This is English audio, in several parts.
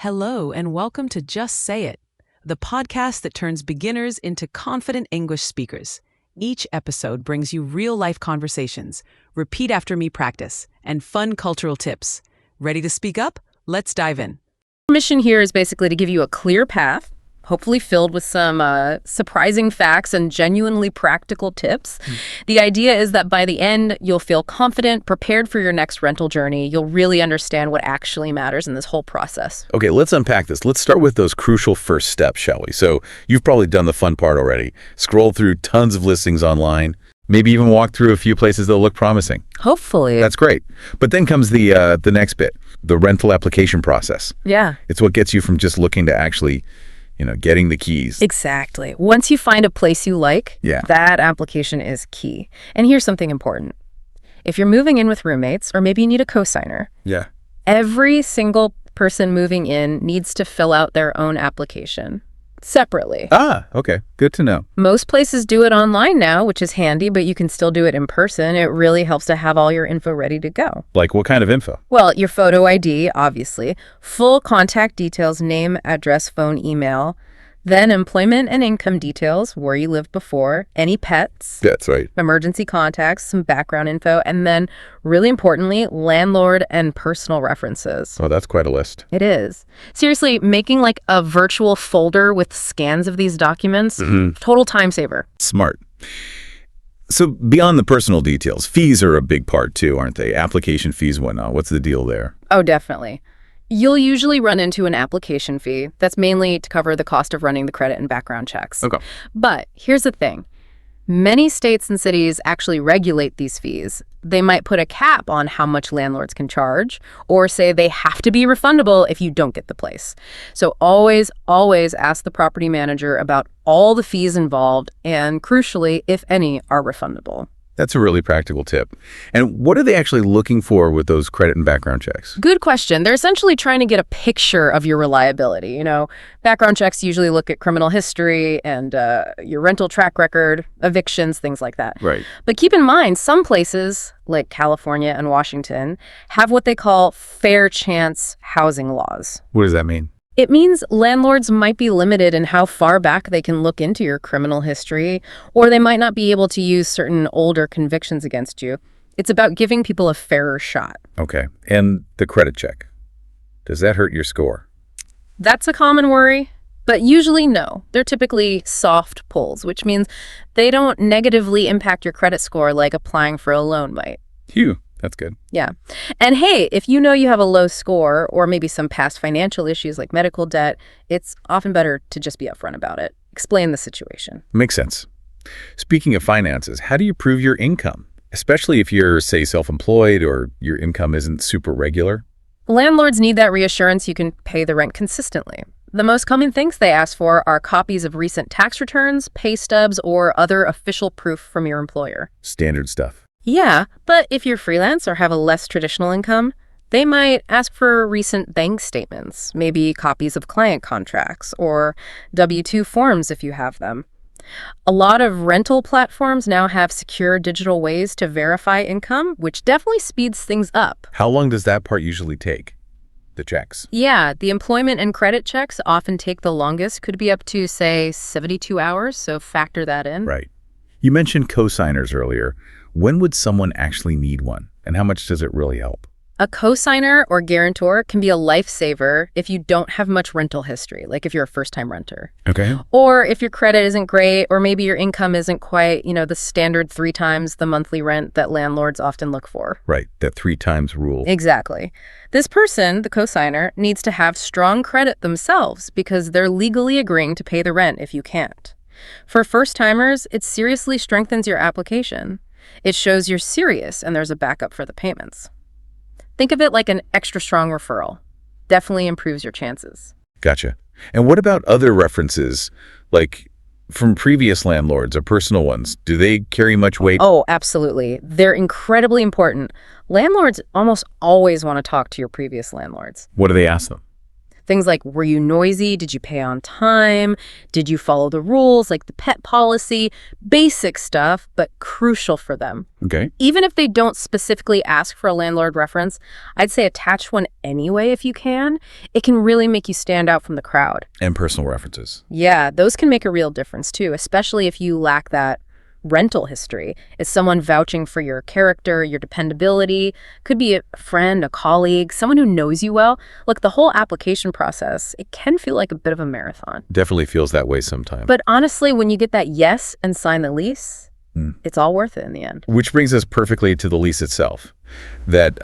Hello, and welcome to Just Say It, the podcast that turns beginners into confident English speakers. Each episode brings you real-life conversations, repeat after me practice, and fun cultural tips. Ready to speak up? Let's dive in. Our mission here is basically to give you a clear path, hopefully filled with some surprising facts and genuinely practical tips. The idea is that by the end, you'll feel confident, prepared for your next rental journey. You'll really understand what actually matters in this whole process. Okay, let's unpack this. Let's start with those crucial first steps, shall we? So you've probably done the fun part already. Scroll through tons of listings online, maybe even walk through a few places that look promising. Hopefully. That's great. But then comes the next bit, the rental application process. Yeah. It's what gets you from just looking to actually getting the keys. Exactly. Once you find a place you like, that application is key. And here's something important. If you're moving in with roommates, or maybe you need a cosigner, every single person moving in needs to fill out their own application separately. Okay. Good to know. Most places do it online now, which is handy, but you can still do it in person. It really helps to have all your info ready to go. Like what kind of info? Well, your photo ID, obviously, full contact details, name, address, phone, email, then employment and income details, where you lived before, any pets. That's right. Emergency contacts, some background info, and then, really importantly, landlord and personal references. Oh, that's quite a list. It is. Seriously, making like a virtual folder with scans of these documents, total time saver. Smart. So beyond the personal details, fees are a big part too, aren't they? Application fees and whatnot. What's the deal there? Oh, definitely. You'll usually run into an application fee. That's mainly to cover the cost of running the credit and background checks. Okay. But here's the thing. Many states and cities actually regulate these fees. They might put a cap on how much landlords can charge, or say they have to be refundable if you don't get the place. So always ask the property manager about all the fees involved, and crucially, if any are refundable. That's a really practical tip. And what are they actually looking for with those credit and background checks? Good question. They're essentially trying to get a picture of your reliability. Background checks usually look at criminal history and your rental track record, evictions, things like that. Right. But keep in mind, some places, like California and Washington, have what they call fair chance housing laws. What does that mean? It means landlords might be limited in how far back they can look into your criminal history, or they might not be able to use certain older convictions against you. It's about giving people a fairer shot. Okay. And the credit check, does that hurt your score? That's a common worry, but usually no. They're typically soft pulls, which means they don't negatively impact your credit score like applying for a loan might. Phew. That's good. Yeah. And hey, if you know you have a low score or maybe some past financial issues like medical debt, it's often better to just be upfront about it. Explain the situation. Makes sense. Speaking of finances, how do you prove your income? Especially if you're, say, self-employed or your income isn't super regular? Landlords need that reassurance you can pay the rent consistently. The most common things they ask for are copies of recent tax returns, pay stubs, or other official proof from your employer. Standard stuff. Yeah, but if you're freelance or have a less traditional income, they might ask for recent bank statements, maybe copies of client contracts, or W-2 forms if you have them. A lot of rental platforms now have secure digital ways to verify income, which definitely speeds things up. How long does that part usually take? The checks? Yeah, the employment and credit checks often take the longest, could be up to, say, 72 hours, so factor that in. Right. You mentioned cosigners earlier. When would someone actually need one, and how much does it really help? A cosigner or guarantor can be a lifesaver if you don't have much rental history, like if you're a first-time renter. Okay. Or if your credit isn't great, or maybe your income isn't quite, the standard 3 times the monthly rent that landlords often look for. Right, that 3 times rule. Exactly. This person, the cosigner, needs to have strong credit themselves because they're legally agreeing to pay the rent if you can't. For first-timers, it seriously strengthens your application. It shows you're serious and there's a backup for the payments. Think of it like an extra strong referral. Definitely improves your chances. Gotcha. And what about other references, like from previous landlords or personal ones? Do they carry much weight? Oh, absolutely. They're incredibly important. Landlords almost always want to talk to your previous landlords. What do they ask them? Things like, were you noisy? Did you pay on time? Did you follow the rules, like the pet policy? Basic stuff, but crucial for them. Okay. Even if they don't specifically ask for a landlord reference, I'd say attach one anyway if you can. It can really make you stand out from the crowd. And personal references. Yeah, those can make a real difference too, especially if you lack that rental history. Is someone vouching for your character, your dependability? Could be a friend, a colleague, someone who knows you well. Look, the whole application process, it can feel like a bit of a marathon. Definitely feels that way sometimes. But honestly, when you get that yes and sign the lease, it's all worth it in the end. Which brings us perfectly to the lease itself. That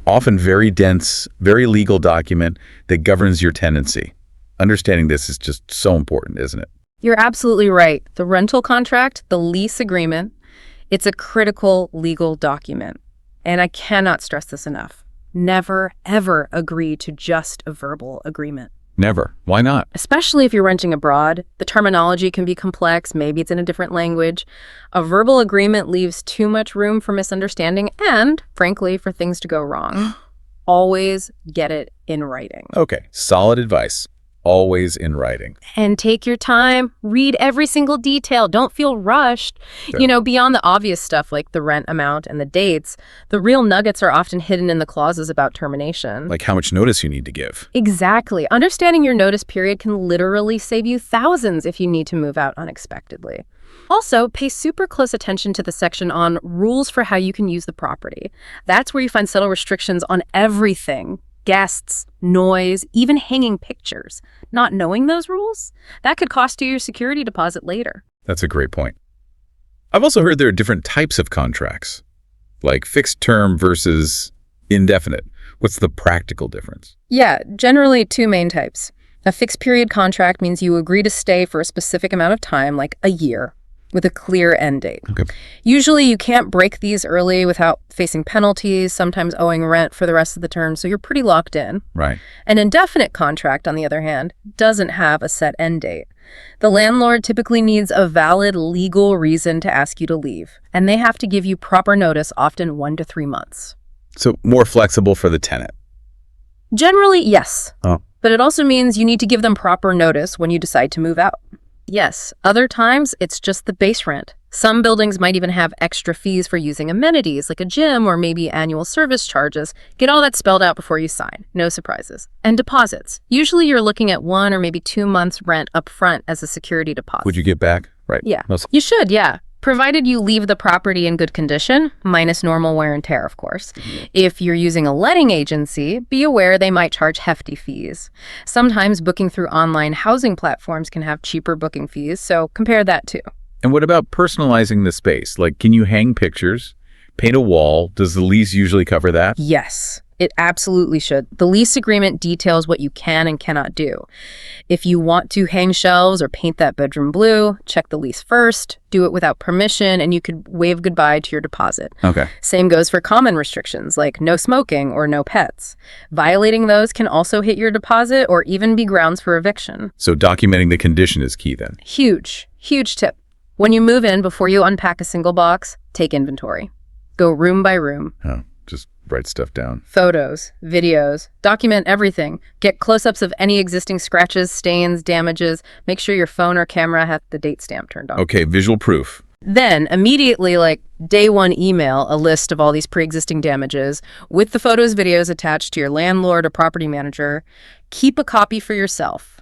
often very dense, very legal document that governs your tenancy. Understanding this is just so important, isn't it? You're absolutely right. The rental contract, the lease agreement, it's a critical legal document. And I cannot stress this enough. Never, ever agree to just a verbal agreement. Never. Why not? Especially if you're renting abroad. The terminology can be complex. Maybe it's in a different language. A verbal agreement leaves too much room for misunderstanding and, frankly, for things to go wrong. Always get it in writing. Okay. Solid advice. Always in writing. And take your time. Read every single detail. Don't feel rushed. Sure. You know, beyond the obvious stuff like the rent amount and the dates, the real nuggets are often hidden in the clauses about termination. Like how much notice you need to give. Exactly. Understanding your notice period can literally save you thousands if you need to move out unexpectedly. Also, pay super close attention to the section on rules for how you can use the property. That's where you find subtle restrictions on everything. Guests, noise, even hanging pictures. Not knowing those rules? That could cost you your security deposit later. That's a great point. I've also heard there are different types of contracts, like fixed term versus indefinite. What's the practical difference? Yeah, generally two main types. A fixed period contract means you agree to stay for a specific amount of time, like a year, with a clear end date. Okay. Usually you can't break these early without facing penalties, sometimes owing rent for the rest of the term, so you're pretty locked in. Right. An indefinite contract, on the other hand, doesn't have a set end date. The landlord typically needs a valid legal reason to ask you to leave, and they have to give you proper notice, often 1 to 3 months. So more flexible for the tenant. Generally, yes. Oh. But it also means you need to give them proper notice when you decide to move out. Yes, other times it's just the base rent. Some buildings might even have extra fees for using amenities like a gym or maybe annual service charges. Get all that spelled out before you sign. No surprises. And deposits. Usually you're looking at 1 or maybe 2 months rent up front as a security deposit. Would you get back? Right. Yeah. You should, yeah. Provided you leave the property in good condition, minus normal wear and tear, of course. If you're using a letting agency, be aware they might charge hefty fees. Sometimes booking through online housing platforms can have cheaper booking fees, so compare that too. And what about personalizing the space? Like, can you hang pictures, paint a wall? Does the lease usually cover that? Yes, it absolutely should. The lease agreement details what you can and cannot do. If you want to hang shelves or paint that bedroom blue, check the lease first, do it without permission, and you could wave goodbye to your deposit. Okay. Same goes for common restrictions like no smoking or no pets. Violating those can also hit your deposit or even be grounds for eviction. So documenting the condition is key then. Huge tip. When you move in, before you unpack a single box, take inventory. Go room by room. Oh, just write stuff down. Photos, videos, document everything. Get close-ups of any existing scratches, stains, damages. Make sure your phone or camera has the date stamp turned on. Okay, visual proof. Then, immediately, like day one, email a list of all these pre-existing damages with the photos, videos attached to your landlord or property manager. Keep a copy for yourself.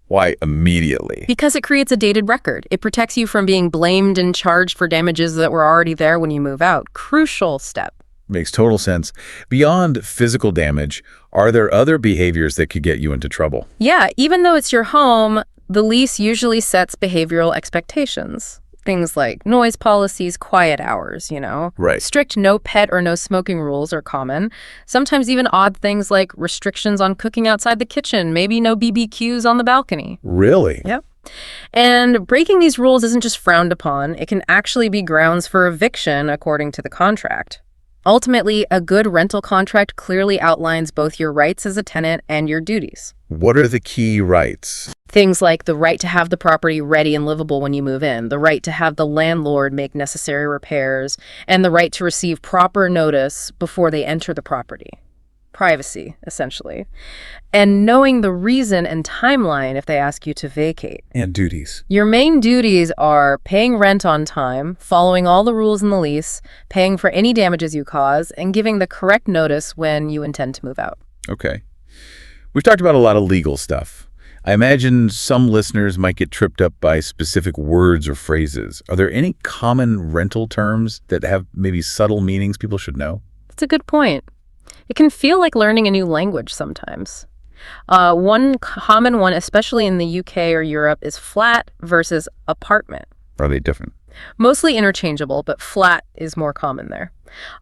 Why immediately? Because it creates a dated record. It protects you from being blamed and charged for damages that were already there when you move out. Crucial step. Makes total sense. Beyond physical damage, are there other behaviors that could get you into trouble? Yeah, even though it's your home, the lease usually sets behavioral expectations. Things like noise policies, quiet hours, you know? Right. Strict no pet or no smoking rules are common. Sometimes even odd things like restrictions on cooking outside the kitchen, maybe no BBQs on the balcony. Really? Yep. And breaking these rules isn't just frowned upon. It can actually be grounds for eviction according to the contract. Ultimately, a good rental contract clearly outlines both your rights as a tenant and your duties. What are the key rights? Things like the right to have the property ready and livable when you move in, the right to have the landlord make necessary repairs, and the right to receive proper notice before they enter the property. privacy, essentially, and knowing the reason and timeline if they ask you to vacate. And duties. Your main duties are paying rent on time, following all the rules in the lease, paying for any damages you cause, and giving the correct notice when you intend to move out. Okay. We've talked about a lot of legal stuff. I imagine some listeners might get tripped up by specific words or phrases. Are there any common rental terms that have maybe subtle meanings people should know? That's a good point. It can feel like learning a new language sometimes. One common one, especially in the UK or Europe, is flat versus apartment. Are they different? Mostly interchangeable, but flat is more common there.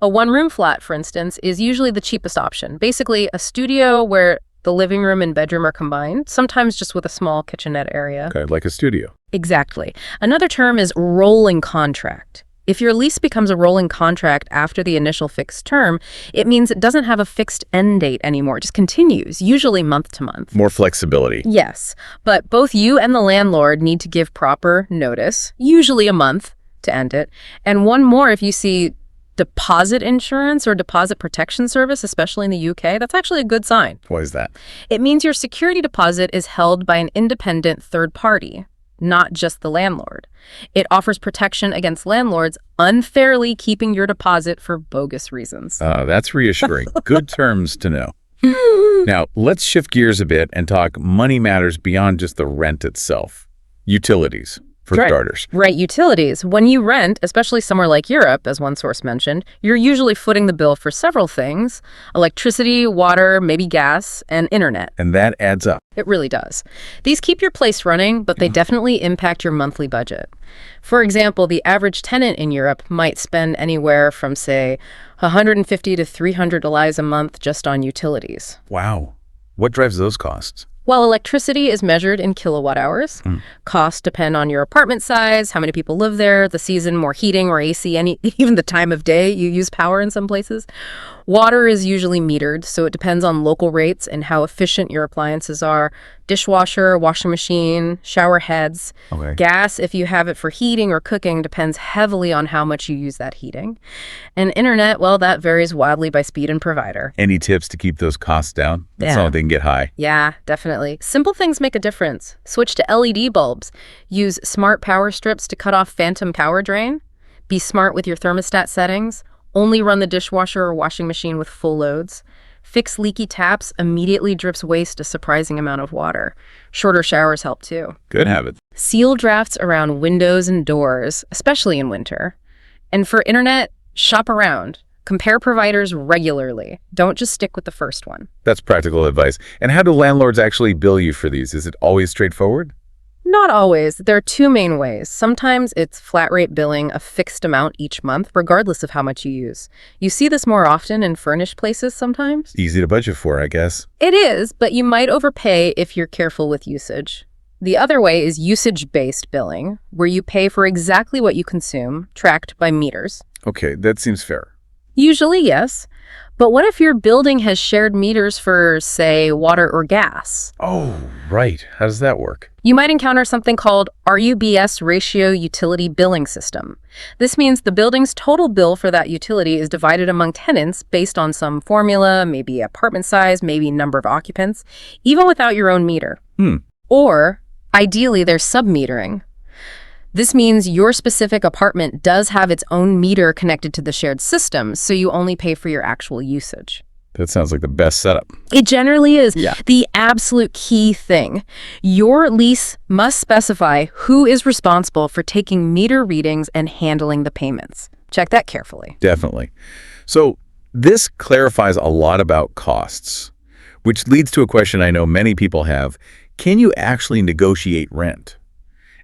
A one-room flat, for instance, is usually the cheapest option. Basically, a studio where the living room and bedroom are combined, sometimes just with a small kitchenette area. Okay, like a studio. Exactly. Another term is rolling contract. If your lease becomes a rolling contract after the initial fixed term, it means it doesn't have a fixed end date anymore. It just continues, usually month to month. More flexibility. Yes, but both you and the landlord need to give proper notice, usually a month, to end it. And one more, if you see deposit insurance or deposit protection service, especially in the UK, that's actually a good sign. Why is that? It means your security deposit is held by an independent third party, not just the landlord. It offers protection against landlords unfairly keeping your deposit for bogus reasons. That's reassuring. Good terms to know. Now, let's shift gears a bit and talk money matters beyond just the rent itself. Utilities, for starters. Right, utilities. When you rent, especially somewhere like Europe, as one source mentioned, you're usually footing the bill for several things: electricity, water, maybe gas, and internet. And that adds up. It really does. These keep your place running, but they definitely impact your monthly budget. For example, the average tenant in Europe might spend anywhere from, say, 150 to 300 lives a month just on utilities. Wow. What drives those costs? While electricity is measured in kilowatt hours, costs depend on your apartment size, how many people live there, the season, more heating or AC, even the time of day you use power in some places. Water is usually metered, so it depends on local rates and how efficient your appliances are. Dishwasher, washing machine, shower heads. Okay. Gas, if you have it for heating or cooking, depends heavily on how much you use that heating. And internet, well, that varies wildly by speed and provider. Any tips to keep those costs down? That's not they can get high. Yeah, definitely. Simple things make a difference. Switch to LED bulbs. Use smart power strips to cut off phantom power drain. Be smart with your thermostat settings. Only run the dishwasher or washing machine with full loads. Fix leaky taps. Immediately drips waste a surprising amount of water. Shorter showers help too. Good habit. Seal drafts around windows and doors, especially in winter. And for internet, shop around. Compare providers regularly. Don't just stick with the first one. That's practical advice. And how do landlords actually bill you for these? Is it always straightforward? Not always. There are two main ways. Sometimes it's flat rate billing, a fixed amount each month, regardless of how much you use. You see this more often in furnished places sometimes. Easy to budget for, I guess. It is, but you might overpay if you're careful with usage. The other way is usage-based billing, where you pay for exactly what you consume, tracked by meters. Okay, that seems fair. Usually, yes. But what if your building has shared meters for, say, water or gas? Oh, right. How does that work? You might encounter something called RUBS Ratio Utility Billing System. This means the building's total bill for that utility is divided among tenants based on some formula, maybe apartment size, maybe number of occupants, even without your own meter. Or, ideally, there's sub-metering. This means your specific apartment does have its own meter connected to the shared system, so you only pay for your actual usage. That sounds like the best setup. It generally is. Yeah. The absolute key thing. Your lease must specify who is responsible for taking meter readings and handling the payments. Check that carefully. Definitely. So this clarifies a lot about costs, which leads to a question I know many people have. Can you actually negotiate rent?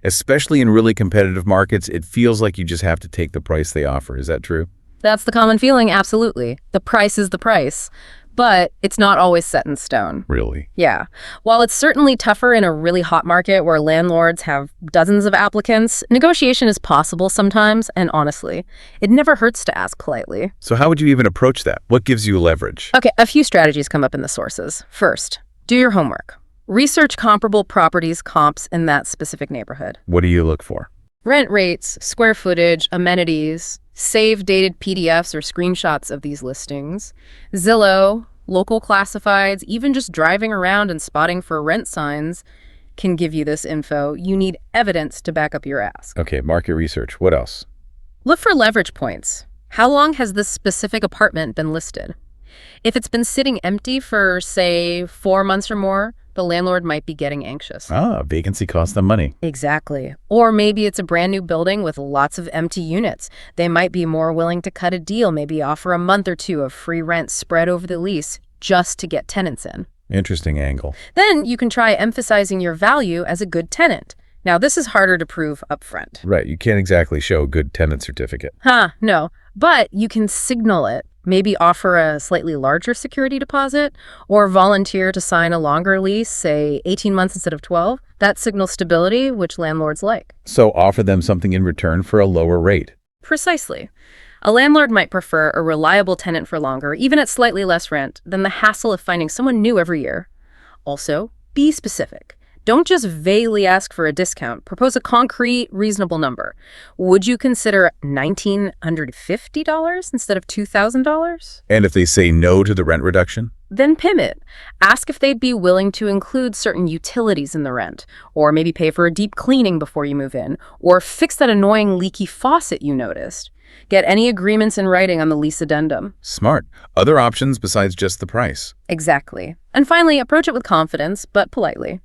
Especially in really competitive markets, it feels like you just have to take the price they offer. Is that true? That's the common feeling, absolutely. The price is the price, but it's not always set in stone. Really? Yeah. While it's certainly tougher in a really hot market where landlords have dozens of applicants, negotiation is possible sometimes, and honestly, it never hurts to ask politely. So how would you even approach that? What gives you leverage? Okay, a few strategies come up in the sources. First, do your homework. Research comparable properties comps in that specific neighborhood. What do you look for? Rent rates, square footage, amenities, save dated PDFs or screenshots of these listings. Zillow, Local classifieds, even just driving around and spotting for rent signs can give you this info. You need evidence to back up your ask. Okay, market research. What else? Look for leverage points. How long has this specific apartment been listed? If it's been sitting empty for, say, 4 months or more, the landlord might be getting anxious. Vacancy costs them money. Exactly. Or maybe it's a brand new building with lots of empty units. They might be more willing to cut a deal, maybe offer a month or two of free rent spread over the lease just to get tenants in. Interesting angle. Then you can try emphasizing your value as a good tenant. Now, this is harder to prove upfront. Right, you can't exactly show a good tenant certificate. No. But you can signal it. Maybe offer a slightly larger security deposit or volunteer to sign a longer lease, say 18 months instead of 12. That signals stability, which landlords like. So offer them something in return for a lower rate. Precisely. A landlord might prefer a reliable tenant for longer, even at slightly less rent, than the hassle of finding someone new every year. Also, be specific. Don't just vaguely ask for a discount. Propose a concrete, reasonable number. Would you consider $1,950 instead of $2,000? And if they say no to the rent reduction? Then pivot. Ask if they'd be willing to include certain utilities in the rent, or maybe pay for a deep cleaning before you move in, or fix that annoying leaky faucet you noticed. Get any agreements in writing on the lease addendum. Smart. Other options besides just the price. Exactly. And finally, approach it with confidence, but politely.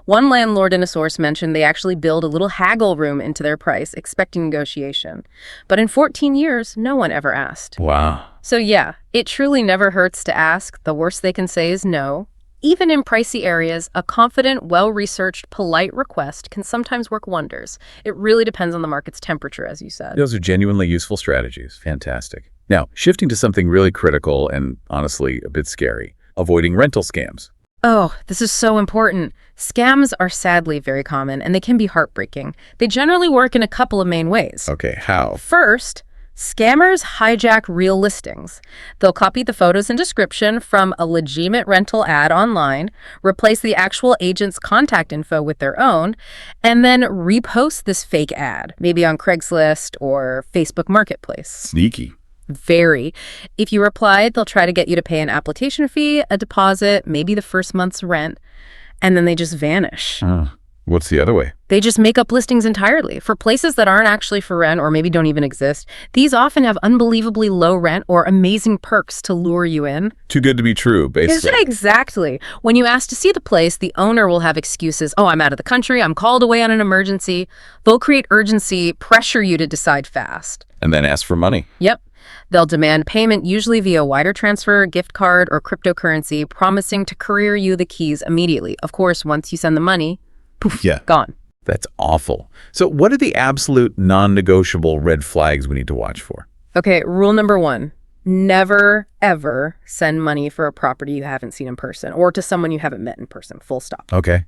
One landlord in a source mentioned they actually build a little haggle room into their price, expecting negotiation. But in 14 years, no one ever asked. Wow. So yeah, it truly never hurts to ask. The worst they can say is no. Even in pricey areas, a confident, well-researched, polite request can sometimes work wonders. It really depends on the market's temperature, as you said. Those are genuinely useful strategies. Fantastic. Now, shifting to something really critical and honestly a bit scary, avoiding rental scams. Oh, this is so important. Scams are sadly very common, and they can be heartbreaking. They generally work in a couple of main ways. Okay, how? First, scammers hijack real listings. They'll copy the photos and description from a legitimate rental ad online, replace the actual agent's contact info with their own, and then repost this fake ad, maybe on Craigslist or Facebook Marketplace. Sneaky. Very. If you replied, they'll try to get you to pay an application fee, a deposit, maybe the first month's rent, and then they just vanish. What's the other way? They just make up listings entirely for places that aren't actually for rent or maybe don't even exist. These often have unbelievably low rent or amazing perks to lure you in. Too good to be true, basically. Exactly. When you ask to see the place, the owner will have excuses. Oh, I'm out of the country. I'm called away on an emergency. They'll create urgency, pressure you to decide fast. And then ask for money. Yep. They'll demand payment, usually via wire transfer, gift card, or cryptocurrency, promising to courier you the keys immediately. Of course, once you send the money, poof, gone. That's awful. So what are the absolute non-negotiable red flags we need to watch for? Okay, rule number 1. Never, ever send money for a property you haven't seen in person or to someone you haven't met in person, full stop. Okay.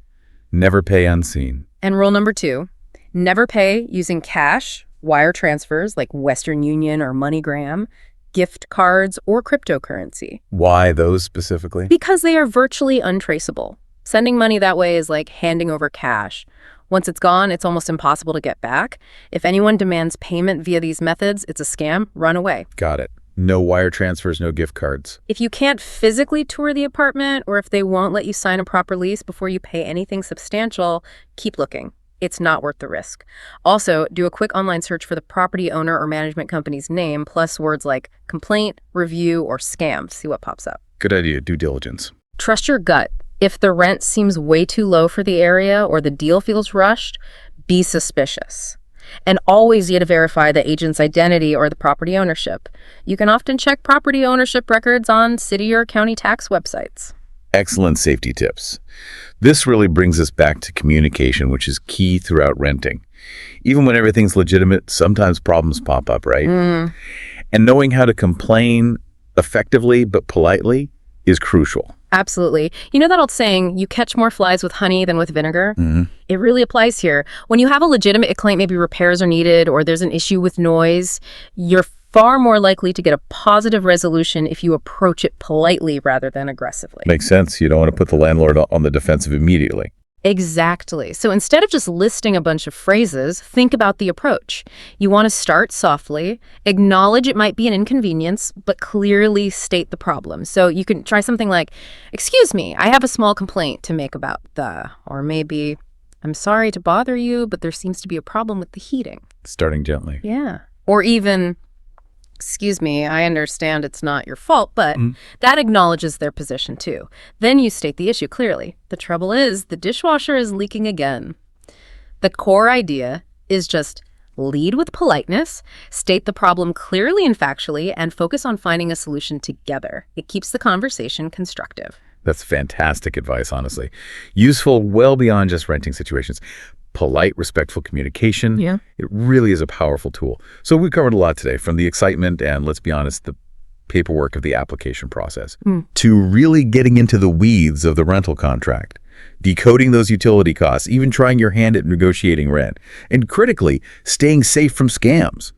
Never pay unseen. And rule number 2, never pay using cash, wire transfers like Western Union or MoneyGram, gift cards, or cryptocurrency. Why those specifically? Because they are virtually untraceable. Sending money that way is like handing over cash. Once it's gone, it's almost impossible to get back. If anyone demands payment via these methods, it's a scam. Run away. Got it. No wire transfers, no gift cards. If you can't physically tour the apartment, or if they won't let you sign a proper lease before you pay anything substantial, keep looking. It's not worth the risk. Also, do a quick online search for the property owner or management company's name, plus words like complaint, review, or scam. See what pops up. Good idea. Due diligence. Trust your gut. If the rent seems way too low for the area or the deal feels rushed, be suspicious. And always you to verify the agent's identity or the property ownership. You can often check property ownership records on city or county tax websites. Excellent safety tips. This really brings us back to communication, which is key throughout renting. Even when everything's legitimate, sometimes problems pop up, right? And knowing how to complain effectively but politely is crucial. Absolutely. You know that old saying, you catch more flies with honey than with vinegar? It really applies here. When you have a legitimate complaint, maybe repairs are needed or there's an issue with noise, you're far more likely to get a positive resolution if you approach it politely rather than aggressively. Makes sense. You don't want to put the landlord on the defensive immediately. Exactly. So instead of just listing a bunch of phrases, think about the approach. You want to start softly, acknowledge it might be an inconvenience, but clearly state the problem. So you can try something like, "Excuse me, I have a small complaint to make about the," or maybe, "I'm sorry to bother you, but there seems to be a problem with the heating." Starting gently. Yeah. Or even, "Excuse me, I understand it's not your fault," but that acknowledges their position too. Then you state the issue clearly. "The trouble is, the dishwasher is leaking again." The core idea is just lead with politeness, state the problem clearly and factually, and focus on finding a solution together. It keeps the conversation constructive. That's fantastic advice, honestly. Useful well beyond just renting situations. Polite, respectful communication. Yeah. It really is a powerful tool. So we covered a lot today, from the excitement and, let's be honest, the paperwork of the application process, to really getting into the weeds of the rental contract, decoding those utility costs, even trying your hand at negotiating rent, and critically, staying safe from scams.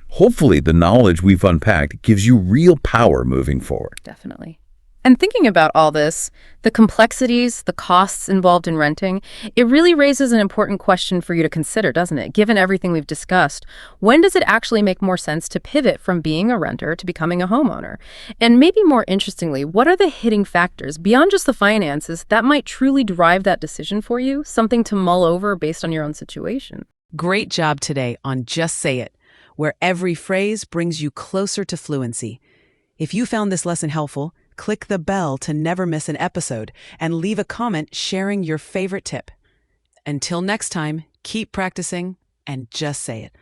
Hopefully, the knowledge we've unpacked gives you real power moving forward. Definitely. And thinking about all this, the complexities, the costs involved in renting, it really raises an important question for you to consider, doesn't it? Given everything we've discussed, when does it actually make more sense to pivot from being a renter to becoming a homeowner? And maybe more interestingly, what are the hitting factors beyond just the finances that might truly drive that decision for you? Something to mull over based on your own situation. Great job today on Just Say It, where every phrase brings you closer to fluency. If you found this lesson helpful, click the bell to never miss an episode and leave a comment sharing your favorite tip. Until next time, keep practicing and just say it.